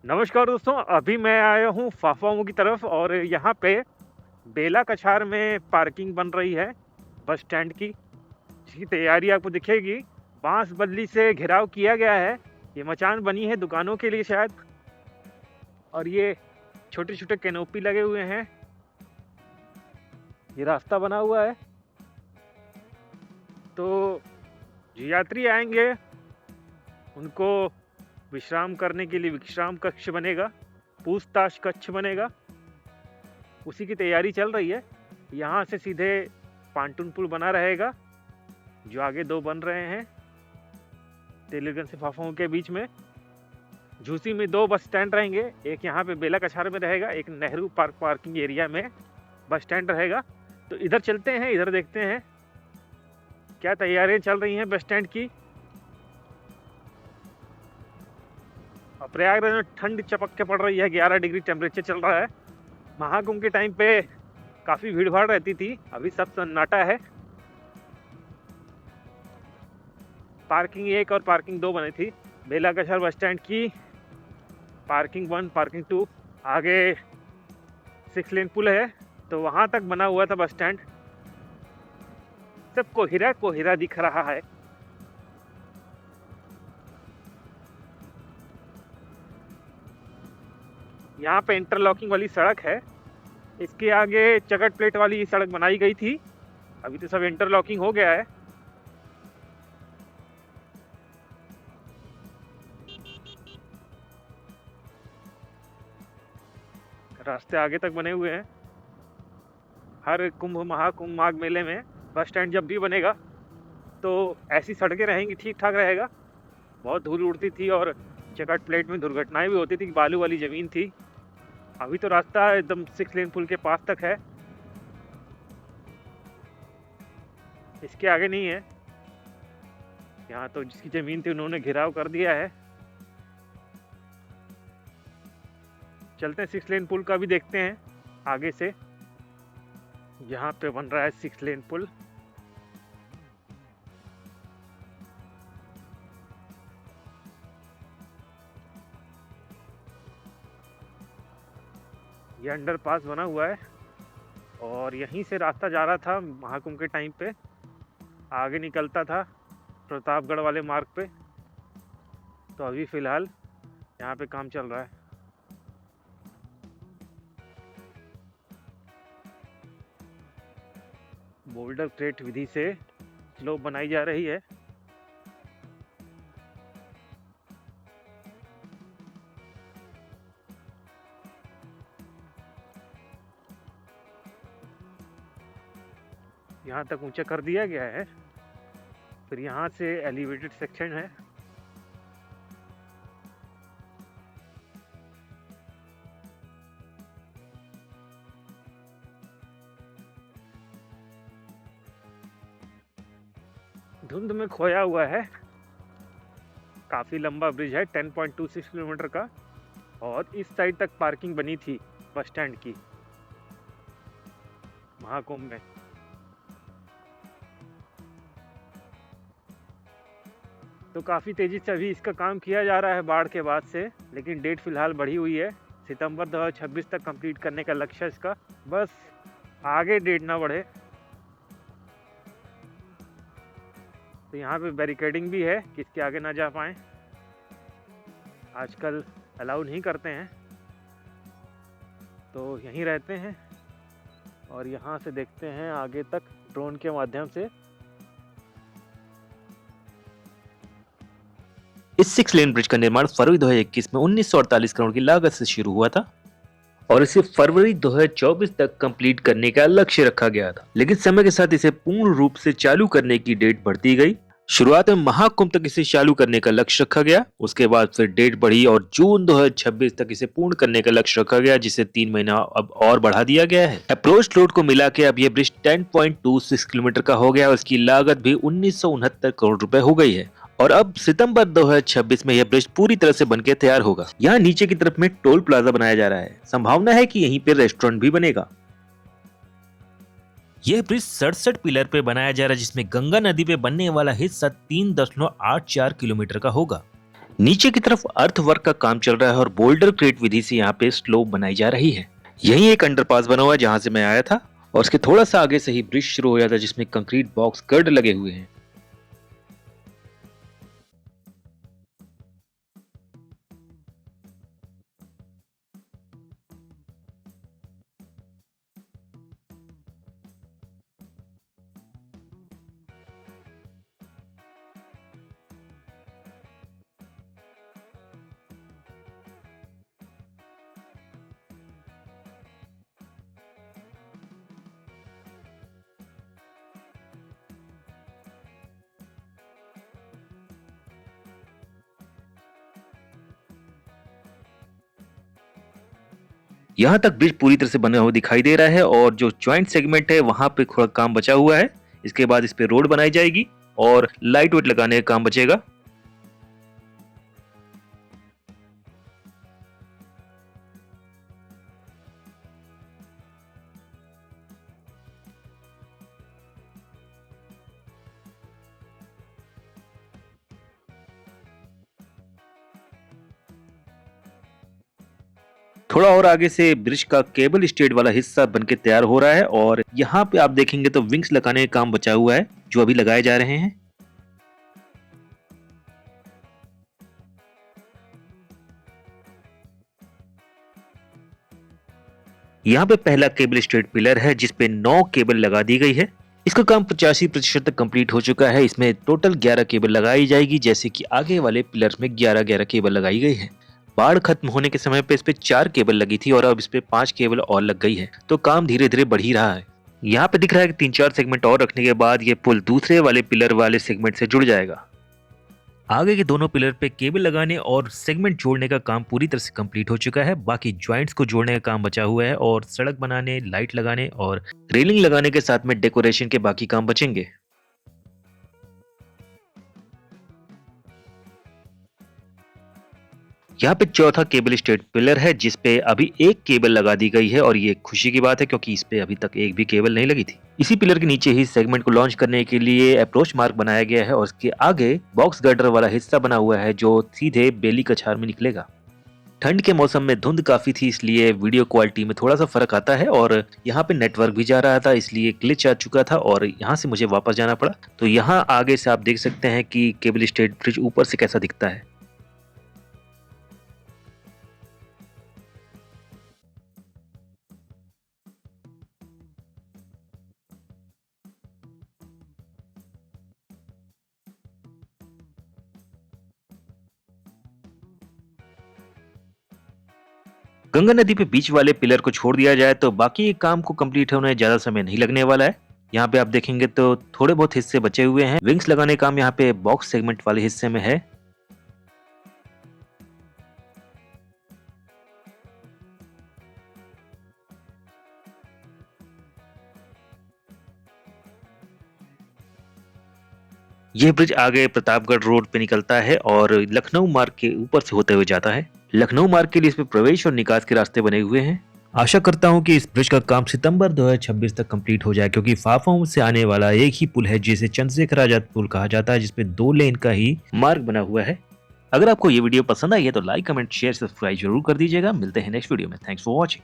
नमस्कार दोस्तों, अभी मैं आया हूँ फाफाओं की तरफ और यहाँ पे बेला कछार में पार्किंग बन रही है बस स्टैंड की, जिसकी तैयारी आपको दिखेगी। बांस बल्ली से घेराव किया गया है। ये मचान बनी है दुकानों के लिए शायद, और ये छोटे छोटे कैनोपी लगे हुए हैं। ये रास्ता बना हुआ है, तो जो यात्री आएंगे उनको विश्राम करने के लिए विश्राम कक्ष बनेगा, पूछताछ कक्ष बनेगा, उसी की तैयारी चल रही है। यहाँ से सीधे पांटून पुल बना रहेगा, जो आगे दो बन रहे हैं तेलीगंज से फाफाओं के बीच में। झूसी में दो बस स्टैंड रहेंगे, एक यहाँ पे बेला कछार में रहेगा, एक नेहरू पार्क पार्किंग एरिया में बस स्टैंड रहेगा। तो इधर चलते हैं, इधर देखते हैं क्या तैयारियां चल रही हैं बस स्टैंड की। और प्रयागराज में ठंड चपक के पड़ रही है, 11 डिग्री टेम्परेचर चल रहा है। महाकुंभ के टाइम पे काफ़ी भीड़ भाड़ रहती थी, अभी सब सन्नाटा है। पार्किंग 1 और पार्किंग 2 बनी थी बेला कछार बस स्टैंड की। पार्किंग 1, पार्किंग 2, आगे 6 लेन पुल है, तो वहाँ तक बना हुआ था बस स्टैंड। सब कोहिरा कोहिरा दिख रहा है। यहाँ पे इंटरलॉकिंग वाली सड़क है, इसके आगे चगट प्लेट वाली सड़क बनाई गई थी, अभी तो सब इंटरलॉकिंग हो गया है। रास्ते आगे तक बने हुए हैं। हर कुंभ महाकुंभ माघ मेले में बस स्टैंड जब भी बनेगा तो ऐसी सड़कें रहेंगी, ठीक ठाक रहेगा। बहुत धूल उड़ती थी और चगट प्लेट में दुर्घटनाएं भी होती थी, बालू वाली ज़मीन थी। अभी तो रास्ता एकदम 6 लेन पुल के पास तक है, इसके आगे नहीं है। यहाँ तो जिसकी ज़मीन थी उन्होंने घिराव कर दिया है। चलते हैं 6 लेन पुल का भी देखते हैं आगे से। यहाँ पे बन रहा है 6 लेन पुल। ये अंडरपास बना हुआ है और यहीं से रास्ता जा रहा था महाकुंभ के टाइम पे, आगे निकलता था प्रतापगढ़ वाले मार्ग पे। तो अभी फ़िलहाल यहाँ पे काम चल रहा है। बोल्डर क्रेट विधि से स्लोप बनाई जा रही है। यहाँ तक ऊंचा कर दिया गया है, फिर यहाँ से एलिवेटेड सेक्शन है। धुंध में खोया हुआ है। काफ़ी लंबा ब्रिज है, 10.26 किलोमीटर का, और इस साइड तक पार्किंग बनी थी बस स्टैंड की महाकुंभ में। तो काफ़ी तेज़ी से अभी इसका काम किया जा रहा है बाढ़ के बाद से, लेकिन डेट फ़िलहाल बढ़ी हुई है। सितंबर 2026 तक कंप्लीट करने का लक्ष्य है इसका, बस आगे डेट ना बढ़े। तो यहाँ पे बैरिकेडिंग भी है कि इसके आगे ना जा पाएँ, आजकल अलाउ नहीं करते हैं, तो यहीं रहते हैं। और यहाँ से देखते हैं आगे तक ड्रोन के माध्यम से। इस 6 लेन ब्रिज का निर्माण फरवरी 2021 में 1948 करोड़ की लागत से शुरू हुआ था और इसे फरवरी 2024 तक कंप्लीट करने का लक्ष्य रखा गया था, लेकिन समय के साथ इसे पूर्ण रूप से चालू करने की डेट बढ़ती गई। शुरुआत में महाकुंभ तक इसे चालू करने का लक्ष्य रखा गया, उसके बाद फिर डेट बढ़ी और जून 2026 तक इसे पूर्ण करने का लक्ष्य रखा गया, जिसे 3 महीना अब और बढ़ा दिया गया है। अप्रोच रोड को मिला के अब यह ब्रिज 10.26 किलोमीटर का हो गया और इसकी लागत भी 1969 करोड़ रुपए हो गई है। और अब सितंबर 2026 में यह ब्रिज पूरी तरह से बनके तैयार होगा। यहाँ नीचे की तरफ में टोल प्लाजा बनाया जा रहा है, संभावना है कि यहीं पे रेस्टोरेंट भी बनेगा। यह ब्रिज 67 पिलर पे बनाया जा रहा है, जिसमें गंगा नदी पे बनने वाला हिस्सा 3.84 किलोमीटर का होगा। नीचे की तरफ अर्थ वर्क का काम चल रहा है और बोल्डर क्रेट विधि से यहाँ पे स्लोप बनाई जा रही है। यही एक अंडरपास बना हुआ है जहां से मैं आया था और उसके थोड़ा सा आगे से ही ब्रिज शुरू हो जाता है जिसमें कंक्रीट बॉक्स गर्ड लगे हुए हैं। यहाँ तक ब्रिज पूरी तरह से बना हुआ दिखाई दे रहा है और जो ज्वाइंट सेगमेंट है वहां पे थोड़ा काम बचा हुआ है। इसके बाद इस पे रोड बनाई जाएगी और लाइट वेट लगाने का काम बचेगा। थोड़ा और आगे से ब्रिज का केबल स्टेड वाला हिस्सा बनके तैयार हो रहा है और यहाँ पे आप देखेंगे तो विंग्स लगाने का काम बचा हुआ है जो अभी लगाए जा रहे हैं। यहाँ पे पहला केबल स्ट्रेट पिलर है जिसपे 9 केबल लगा दी गई है। इसका काम 85% तक कंप्लीट हो चुका है। इसमें टोटल 11 केबल लगाई जाएगी जैसे कि आगे वाले पिलर्स में 11-11 केबल लगाई गई है। बाढ़ खत्म होने के समय पे इस पे 4 केबल लगी थी और अब इस पे 5 केबल और लग गई है, तो काम धीरे धीरे बढ़ ही रहा है। यहाँ पे दिख रहा है कि 3-4 सेगमेंट और रखने के बाद ये पुल दूसरे वाले पिलर वाले सेगमेंट से जुड़ जाएगा। आगे के दोनों पिलर पे केबल लगाने और सेगमेंट जोड़ने का काम पूरी तरह से कंप्लीट हो चुका है। बाकी ज्वाइंट्स को जोड़ने का काम बचा हुआ है और सड़क बनाने, लाइट लगाने और रेलिंग लगाने के साथ में डेकोरेशन के बाकी काम बचेंगे। यहाँ पे चौथा केबल स्ट्रेट पिलर है जिस पे अभी एक केबल लगा दी गई है और ये खुशी की बात है क्योंकि इस पे अभी तक एक भी केबल नहीं लगी थी। इसी पिलर के नीचे ही सेगमेंट को लॉन्च करने के लिए अप्रोच मार्क बनाया गया है और उसके आगे बॉक्स गर्डर वाला हिस्सा बना हुआ है जो सीधे बेली कछार में निकलेगा। ठंड के मौसम में धुंध काफी थी इसलिए वीडियो क्वालिटी में थोड़ा सा फर्क आता है और यहाँ पे नेटवर्क भी जा रहा था इसलिए ग्लिच आ चुका था और यहाँ से मुझे वापस जाना पड़ा। तो यहाँ आगे से आप देख सकते हैं कि केबल स्ट्रेट ब्रिज ऊपर से कैसा दिखता है। गंगा नदी पे बीच वाले पिलर को छोड़ दिया जाए तो बाकी काम को कंप्लीट होने ज्यादा समय नहीं लगने वाला है। यहाँ पे आप देखेंगे तो थोड़े बहुत हिस्से बचे हुए हैं। विंग्स लगाने का काम यहाँ पे बॉक्स सेगमेंट वाले हिस्से में है। यह ब्रिज आगे प्रतापगढ़ रोड पे निकलता है और लखनऊ मार्ग के ऊपर से होते हुए जाता है। लखनऊ मार्ग के लिए इस पे प्रवेश और निकास के रास्ते बने हुए हैं। आशा करता हूं कि इस ब्रिज का काम सितंबर 2026 तक कंप्लीट हो जाए क्योंकि फाफाओं से आने वाला एक ही पुल है जिसे चंद्रशेखर आजाद पुल कहा जाता है जिसपे 2 लेन का ही मार्ग बना हुआ है। अगर आपको ये वीडियो पसंद आई है तो लाइक, कमेंट, शेयर, सब्सक्राइब जरूर कर दीजिएगा। मिलते हैं नेक्स्ट वीडियो में। Thanks for watching.